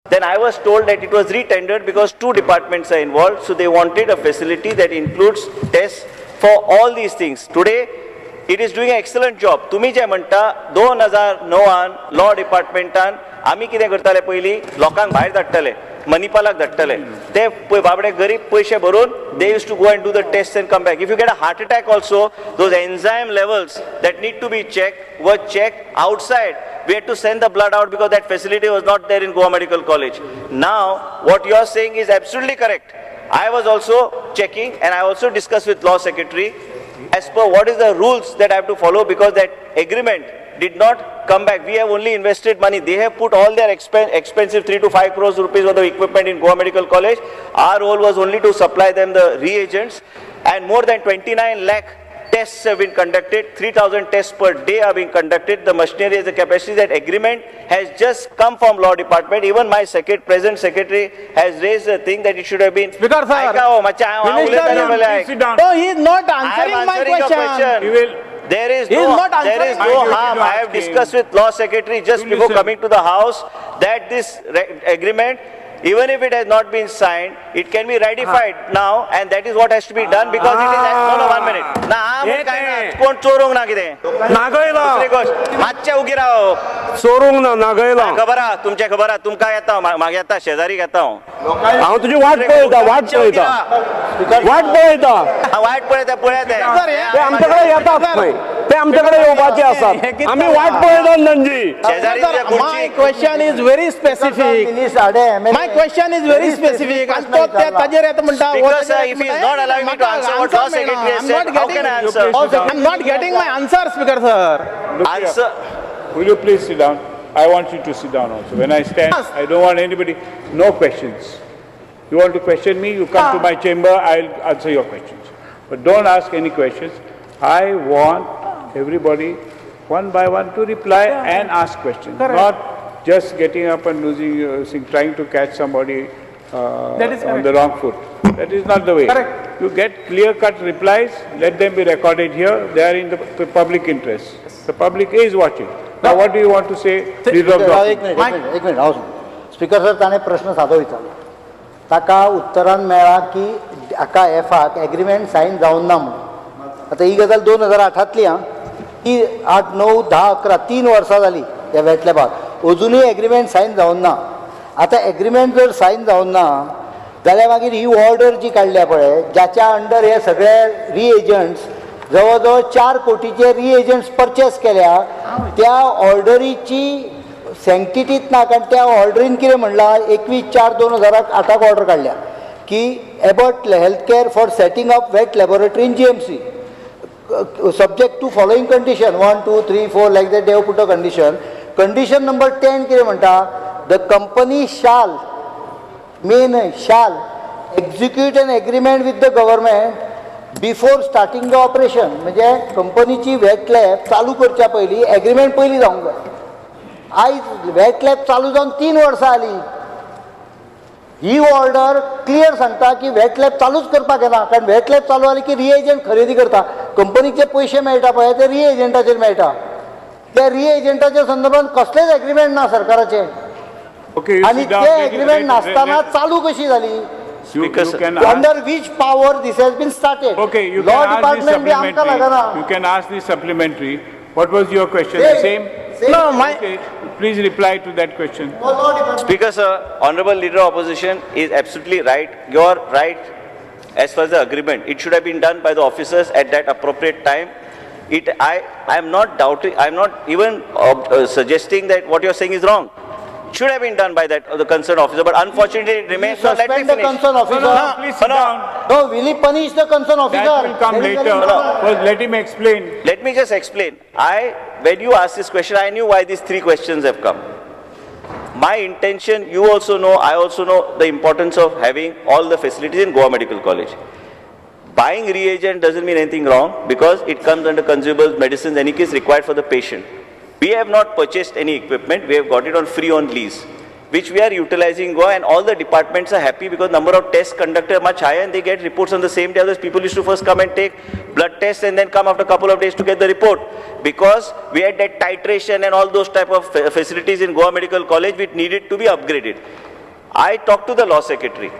Then I was told that it was retendered because 2 departments are involved, so they wanted a facility that includes tests for all these things. Today, it is doing an excellent job. तुम्ही जे म्हणता 2009 law डिपार्टमेंटान आमी कितें करताले पयली लोकांक भायर धाडटाले मनीपालाक धाडटाले ते बाबडे गरीब पैसे भरून they used to go and do the tests and come back. If you get a heart attack also, those enzyme levels that need to be checked were checked outside. We had to send the blood out because that facility was not there in Goa Medical College. Now what you are saying is absolutely correct. I was also checking and I also discussed with law secretary as per what is the rules that I have to follow, because that agreement did not come back. We have only invested money. They have put all their expensive 3 to 5 crores rupees worth of equipment in Goa Medical College. Our role was only to supply them the reagents, and more than 29 lakh tests have been conducted. 3,000 tests per day are being conducted. The machinery has the capacity. That agreement has just come from law department. Even my present secretary has raised the thing that it should have been. Speaker sir, sit down. No, he is not answering my question. He will. There is no harm. I have discussed with law secretary just before coming to the house that this agreement, even if it has not been signed, it can be ratified now, and that is what has to be done because it is. No, 1 minute. कोण चोरूंक ना कितें नागयला दुसरी गोष्ट मातशें उगी राव चोरूंक ना नागयला खबर आहा तुमचे खबर आहा तुमकां येता म्हाका येता शेजारी येता हांव तुजी वाट पळयता वाट पळयता वाट पळयता पळया ते आमचे कडेन येतात खंय ते आमचे कडेन येवपाचे आसात आमी वाट पळयता नंजी शेजारी My question is very specific. My question is very specific. And तो त्या ताजेर येता म्हणटा because if he is not allowing me to answer what law secretary has said, how can I answer? I'm not getting my answer, Speaker sir. Answer. Will you please sit down? I want you to sit down also. When I stand, I don't want anybody. No questions. You want to question me? You come to my chamber. I'll answer your questions. But don't ask any questions. I want everybody, one by one, to reply and ask questions. Not just getting up and losing, trying to catch somebody on the wrong foot. That is not the way. Correct. You get clear-cut replies. Let them be recorded here. They are in the public interest. The public is watching. Now, what do you want to say? एक minute हांव speaker sir ताणें प्रश्न सादो विचारलो ताका उत्तरान मेळ्ळा की हाका एफाक एग्रीमेंट सायन जावन ना म्हणून आतां ही गजाल 2008तली आं ही 8, 9, 10, 11 3 वर्सां जालीं ह्या वेट लॅबाक अजुनूय एग्रीमेंट सायन जावन ना आतां एग्रीमेंट जर सायन जावन ना जाल्यार मागीर ही ऑर्डर जी काडल्या पळय जाच्या अंडर हे सगळे रिएजंट्स जवळ जवळ 4 कोटीचे रिएजंट्स परचेस केल्या त्या ऑर्डरीची सँक्टिटीच ना कारण त्या ऑर्डरीन कितें म्हणलां 21/4/2008 ऑर्डर काडल्या की Abbott health care for setting up wet laboratory in GMC subject to following condition 1, 2, 3, 4 like that they have put a condition number 10 कितें म्हणटा the company shall execute an agreement with the government before starting the operation म्हणजे कंपनीची wait lab चालू करच्या पयलीं agreement पयलीं जावंक जाय आयज वेट लॅब चालू जावन 3 वर्सां जालीं ही ऑर्डर क्लियर सांगता की वेट लॅब चालूच करपाक येना कारण वेट लॅब चालू जाली की रिएजंट खरेदी करता कंपनीक जे पयशे मेळटा पळय ते रिएजंटाचेर मेळटा त्या रिएजंटाच्या संदर्भात कसलेच एग्रीमेंट ना सरकाराचे आनी ते एग्रीमेंट नासतना चालू कशी जाली under which power this has been started. Okay, you Law can ask the supplementary. You can ask the supplementary. What was your question? The same? No, okay. Please reply to that question. Speaker sir, Honorable Leader of Opposition is absolutely right. You are right as far as the agreement. It should have been done by the officers at that appropriate time. I am not doubting, I am not even suggesting that what you are saying is wrong. Should have been done by the concerned officer, but unfortunately it remains. No, let me finish. The concerned officer. No, please sit down. No, will he punish the concerned officer? That will come later. First, let him explain. Let me just explain. When you asked this question, I knew why these 3 questions have come. My intention, you also know, I also know the importance of having all the facilities in Goa Medical College. Buying reagent doesn't mean anything wrong because it comes under consumables, medicines, any case required for the patient. We have not purchased any equipment. We have got it on free on lease, which we are utilizing in Goa, and all the departments are happy because number of tests conducted are much higher and they get reports on the same day. Others people used to first come and take blood tests and then come after a couple of days to get the report. Because we had that titration and all those type of facilities in Goa Medical College which needed to be upgraded. I talked to the law secretary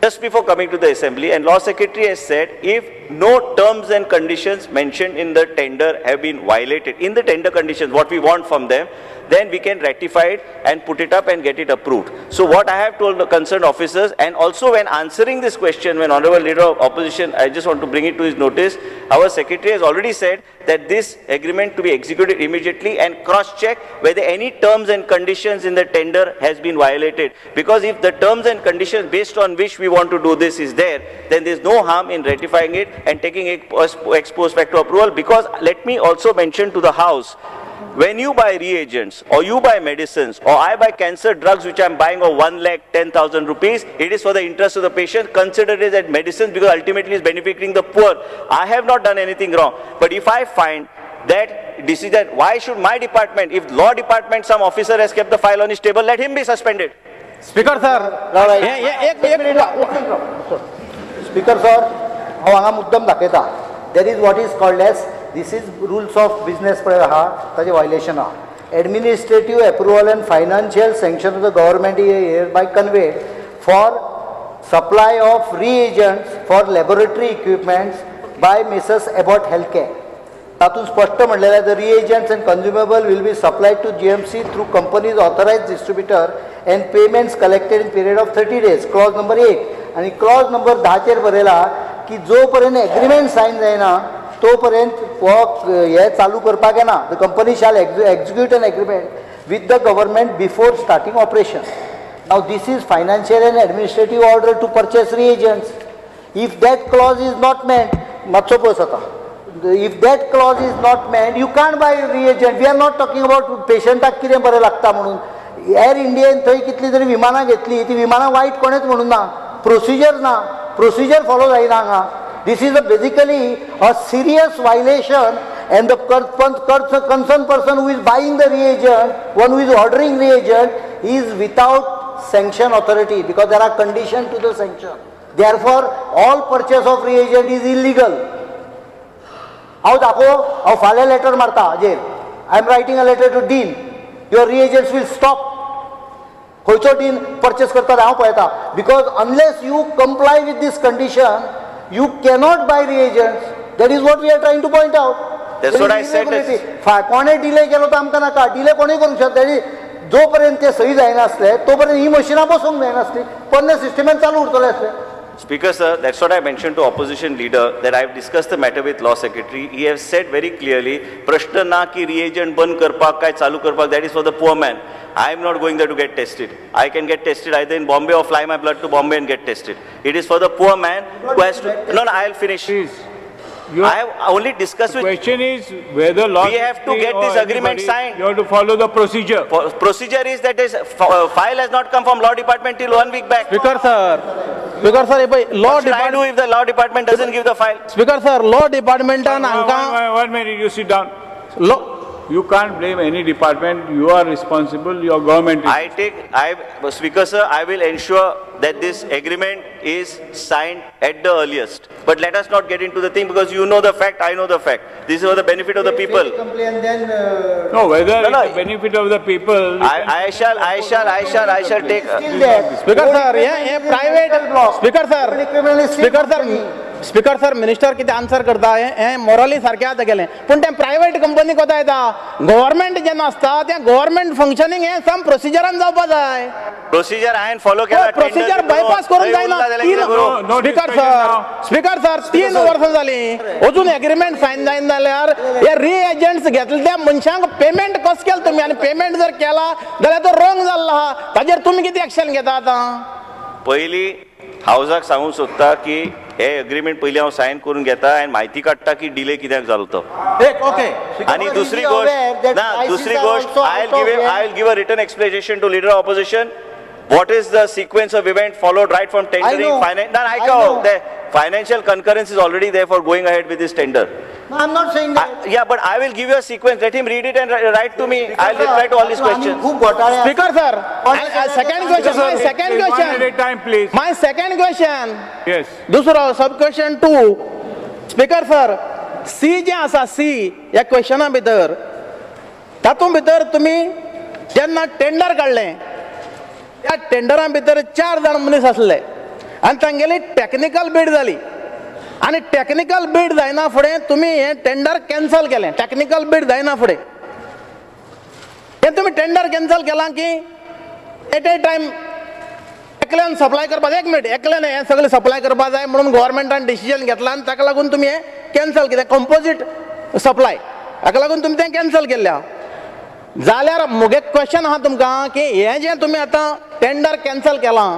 just before coming to the assembly, and law secretary has said if no terms and conditions mentioned in the tender have been violated, in the tender conditions, what we want from them, then we can ratify it and put it up and get it approved. So what I have told the concerned officers, and also when answering this question, when Honorable Leader of Opposition, I just want to bring it to his notice, our secretary has already said that this agreement to be executed immediately and cross-check whether any terms and conditions in the tender has been violated. Because if the terms and conditions based on which we want to do this is there, then there is no harm in ratifying it and taking it ex post facto approval. Because let me also mention to the House, when you buy reagents or you buy medicines or I buy cancer drugs which I am buying of 1,10,000 rupees, it is for the interest of the patient. Consider it as medicines because ultimately it is benefiting the poor. I have not done anything wrong. But if I find that this is that, why should my department, if law department, some officer has kept the file on his table, let him be suspended. Speaker sir, Speaker sir, हांगा मुद्दम दाखयता. There is what is called as, this is rules of business आहा, ताचे violation आहा. Administrative approval and financial sanction of the government is hereby conveyed for supply of reagents for laboratory equipments by Mrs. Abbott Healthcare. तातून स्पष्ट म्हणलेले the reagents and consumable will be supplied to GMC through company's authorized distributor and payments collected in period of 30 days. Clause number 8. आणि clause number 10 chair बरयला की जो पर्यंत agreement sign जायना तो पर्यंत हे चालू करपाक येना. The company shall execute an agreement with the government before starting operation. Now this is financial and administrative order to purchase reagents. If that clause is not met, मातसो पळस आता. If that clause is not met, you can't buy reagent. We are not talking about patientak कितें बरें लागता म्हणून. Air Indian थंय कितली तरी विमानां घेतली, ती विमानां वायट कोणेच म्हणून ना. प्रोसिजर ना, प्रोसिजर फॉलो जायना हांगा. This is basically a serious violation, and the concerned person who is buying the reagent, one who is ordering reagent, is without sanction authority because there are conditions to the sanction. Therefore, all purchase of reagent is illegal. हांव दाखोव, हांव फाल्यां letter मारता हाजेर. I am writing a letter to Dean. Your reagents will stop. खंयचो Dean purchase करता हांव पळयता. Because unless you comply with this condition, you cannot buy reagents. That is what we are trying to point out. That's what I said. कोणे delay केलो तो आमकां नाका. Delay कोणी करूंक शकता. जो पर्यंत ते सही जायना आसले तो पर्यंत ही मशिनां बसोवंक जायना आसली. पण सिस्टमान चालू उरतले आसले. Speaker sir, that's what I mentioned to opposition leader, that I have discussed the matter with law secretary. He has said very clearly, prashna na ki reagent ban karpak kai chalu karpak, that is for the poor man. I am not going there to get tested. I can get tested either in Bombay or fly my blood to Bombay and get tested. It is for the poor man who has to. No, I'll finish. Please. I have only discussed with. The question is whether law. We have to get this agreement signed. You have to follow the procedure. Procedure is that this file has not come from law department till 1 week back. Speaker sir, if law What should I do if the law department doesn't give the file? Speaker sir, law department and One minute, you sit down. You can't blame any department. You are responsible. Your government is. Speaker sir, I will ensure that this agreement is signed at the earliest. But let us not get into the thing because you know the fact, I know the fact. This is for the benefit of the people. No, whether it's the benefit of the people. I shall take. Speaker sir, private. Speaker sir, minister किती answer करता हे मोरली सारखे आता गेले पण ते private company कोता येता government जेन्ना असता त्या गव्हर्नमेंट फंक्शनिंग हे सम प्रोसिजरान जावपा जाय प्रोसिजर हायन फॉलो केला प्रोसिजर बायपास करून जायना स्पीकर सर 3 वर्सां जाली अजून एग्रीमेंट साइन जायन जाल्यार हे रिएजंट्स घेतले त्या मनशांक पेमेंट कस केला तुम्ही आणि पेमेंट जर केला जाल्यार तो रॉंग जाल्लो आहा ताजेर तुम्ही किती एक्शन घेता आता पहिली हाऊसाक सांगूंक सोदता की हे एग्रीमेंट पयलीं हांव सायन करून घेता आनी म्हायती काडटा की डिले कित्याक जालो तो आनी दुसरी गोष्ट I will give a written explanation to leader of opposition what is the sequence of event followed right from tendering the financial concurrence is already there for going ahead with this tender. No, I'm not saying that. Yeah, but I will give you a sequence. Let him read it and write to me. I'll reply to all these questions. Speaker sir, second question. My second question. At a time, please. My second question. Yes. दूसरा sub question 2. Speaker sir, C जे आसा C या क्वेश्चना भितर तातूंत भितर तुम्ही जेन्ना tender काढलें त्या टेंडरा भितर 4 जाण मनीस आसले आनी तांगेली टॅक्निकल बीड जाली आनी टॅक्निकल बीड जायना फुडें तुमी हें टेंडर कॅन्सल केलें. टॅक्निकल बीड जायना फुडें हें तुमी टेंडर कॅन्सल केलां की एट ए टायम एकल्यान सप्लाय करपा जाय. 1 मिनट, एकल्यान हें सगळें सप्लाय करपा जाय म्हणून गव्हर्मेंटान डिसिजन घेतलां आनी ताका लागून तुमी हें कॅन्सल केलें. कंपोजीट सप्लाय हाका लागून तुमी तें कॅन्सल केल्लें आहा. जाल्यार मुगे क्वेश्चन आहा तुमकां की हें जें तुमी आतां टेंडर कॅन्सल केलां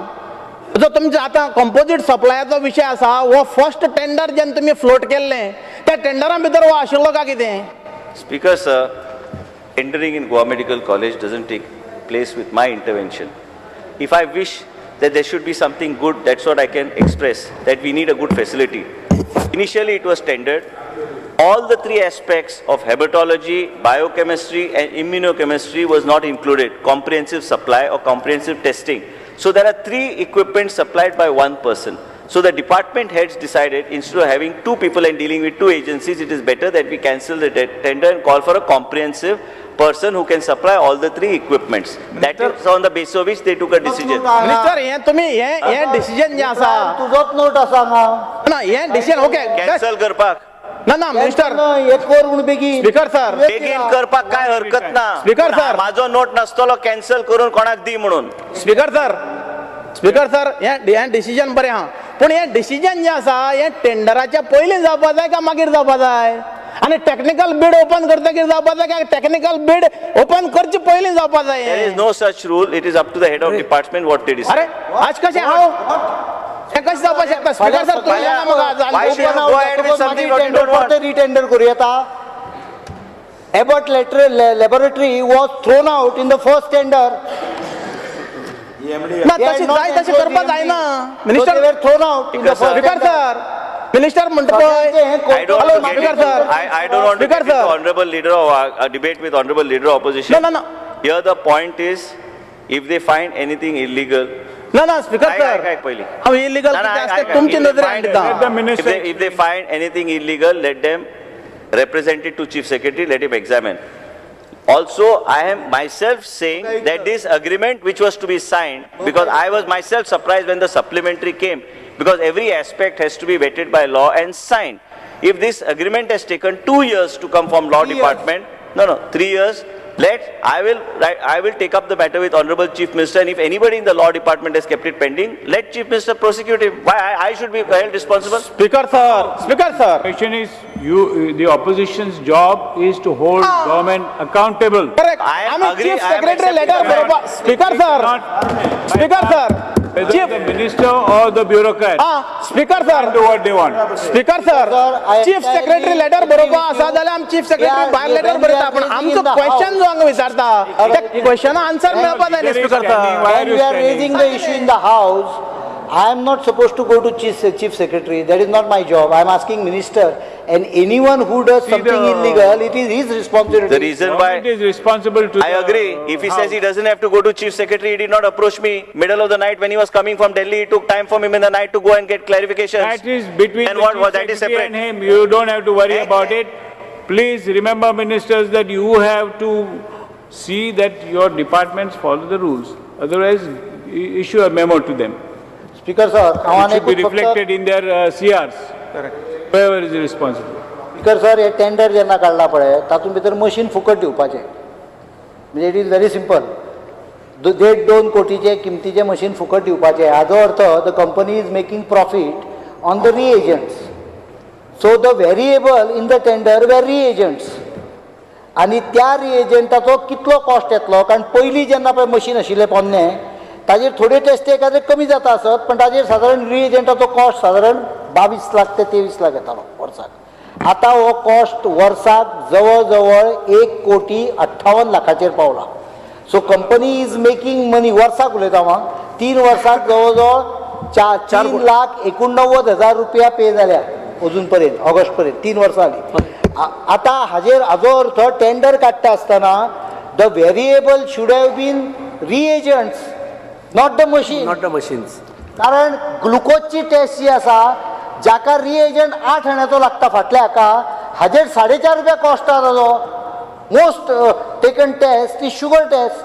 जो तुमचो आतां कंपोजीट सप्लायाचो विशय आसा हो फर्स्ट टेंडर जेन्ना तुमी फ्लोट केल्लें त्या टेंडरा भितर हो आशिल्लो काय कितें? Speaker, sir, tendering in Goa Medical College doesn't take place with my intervention. If I wish that there should be something good, that's what I can express, that we need a good facility. Initially it was tendered. All the 3 aspects of hematology, biochemistry and immunochemistry was not included, comprehensive supply or comprehensive testing. So there are 3 equipments supplied by 1 person. So the department heads decided instead of having 2 people and dealing with 2 agencies, it is better that we cancel the tender and call for a comprehensive person who can supply all the 3 equipments. That is on the basis of which they took a decision. Minister हें तुमी हें decision जें आसा तुजोच note आसा हांगा ना हें decision okay Cancel करपाक. ना मिनिस्टर एक कर म्हूण बेगीन स्पीकर सर बेगीन करपाक काय हरकत ना. Speaker, sir. माझो नोट नासतलो कॅन्सल करून कोणाक दी म्हणून. स्पीकर सर हें डिसिजन बरें आहा पूण हें डिसिजन जें आसा हें टेंडराच्या पयलीं जावपा जाय काय मागीर जावपा जाय? आनी टॅक्निकल बीड ओपन करतकीर जावपा जाय काय टॅक्निकल बीड ओपन करचे पयलीं जावपा जाय? There is no such rule. It is up to the head of department what they decide. अरे आज कशें हांव हें कशें जावपाक शकता? स्पीकर सर तुमी सांगा म्हाका Why should you go ahead with something what you don't want? Retender करूं येता. Abbott laboratory was thrown out in the first tender. ना तशें करपाक जायना minister. They were thrown out in the first speaker tender. Sir minister म्हणटा पळय I don't want to get Speaker, into, sir. I don't want to Speaker, get into sir. honorable leader of a debate with honorable leader of opposition. No. Here the point is, if they find anything illegal, ना speaker काय sir पहिली. हांव illegal कितें आसता तुमचे नदरेन Let the हाडटा. minister. If they find anything illegal, let them represent it to Chief Secretary, let him examine. Also, I am myself saying that this agreement which was to be signed, because I was myself surprised when the supplementary came, because every aspect has to be vetted by law and signed. If this agreement has taken 2 years to come from law department, 3 years, I will take up the matter with Honorable Chief Minister, and if anybody in the law department has kept it pending, let Chief Minister prosecute him. Why I should be held responsible? Speaker sir Question is, the opposition's job is to hold government accountable. correct I am आमी agree, chief I am secretary accepting letter that. बरोवपाक speaker sir Whether Chief. the minister or the bureaucrat speaker do sir what they want. Speaker sir I chief entirely secretary letter agree बरोवपा with आसा you. जाल्यार आमी chief secretary Yeah, भायर you- letter when we बरयता are पण raising आमचो in the question House. जो हांगा विचारता त्या क्वेश्चना आन्सर मेळपा जाय न्ही There is speaker standing, sir. why are When you we are standing? raising the issue in the House, I am not supposed to go to Chief Secretary. That is not my job. I am asking Minister. And anyone who does something illegal, it is his responsibility. The reason why Government is responsible to I agree. If he says he doesn't have to go to Chief Secretary, he did not approach me. Middle of the night when he was coming from Delhi, it took time for him in the night to go and get clarifications. That is between And the what Chief was that is Secretary separate. and him. You don't have to worry about it. Please remember, ministers, that you have to see that your departments follow the rules. Otherwise, issue a memo to them. Speaker sir, It should be reflected in their CRs. Whoever is responsible. Speaker sir हे tender जेन्ना काडला पळय तातूंत भितर machine फुकट दिवपाचें म्हणजे it is very simple 1.5-2 कोटीचे किमतीचें मशीन फुकट दिवपाचें हाजो अर्थ the company is making profit on the reagents so the variable in the tender were reagents आनी त्या रिएजंटाचो कितलो कॉस्ट येतलो कारण पयलीं जेन्ना पळय मशीन आशिल्लें पोन्नें ताजेर थोडे टेस्ट एखादे कमी जाता आसत पण ताजेर सादारण रिएजंटाचो कॉस्ट सादारण 22 लाख ते 23 लाख येतालो वर्साक आतां हो कॉस्ट वर्साक जवळ जवळ 1,58 लाखाचेर पावला so company is making money वर्साक उलयता हांव 3 वर्साक जवळ जवळ 3,89,000 रुपया पे जाल्या अजून पर्यंत ऑगस्ट पर्यंत 3 वर्सां जाली आतां हाजो अर्थ टेंडर काडटा आसतना the variable should have been reagents not the machines कारण ग्लुकोजची टेस्ट जी आसा जाका रिएजंट 8 आण्याचो लागता फाटल्या हाका हाजेर 4.5 रुपया कॉस्ट आसा ताजो most taken test is sugar test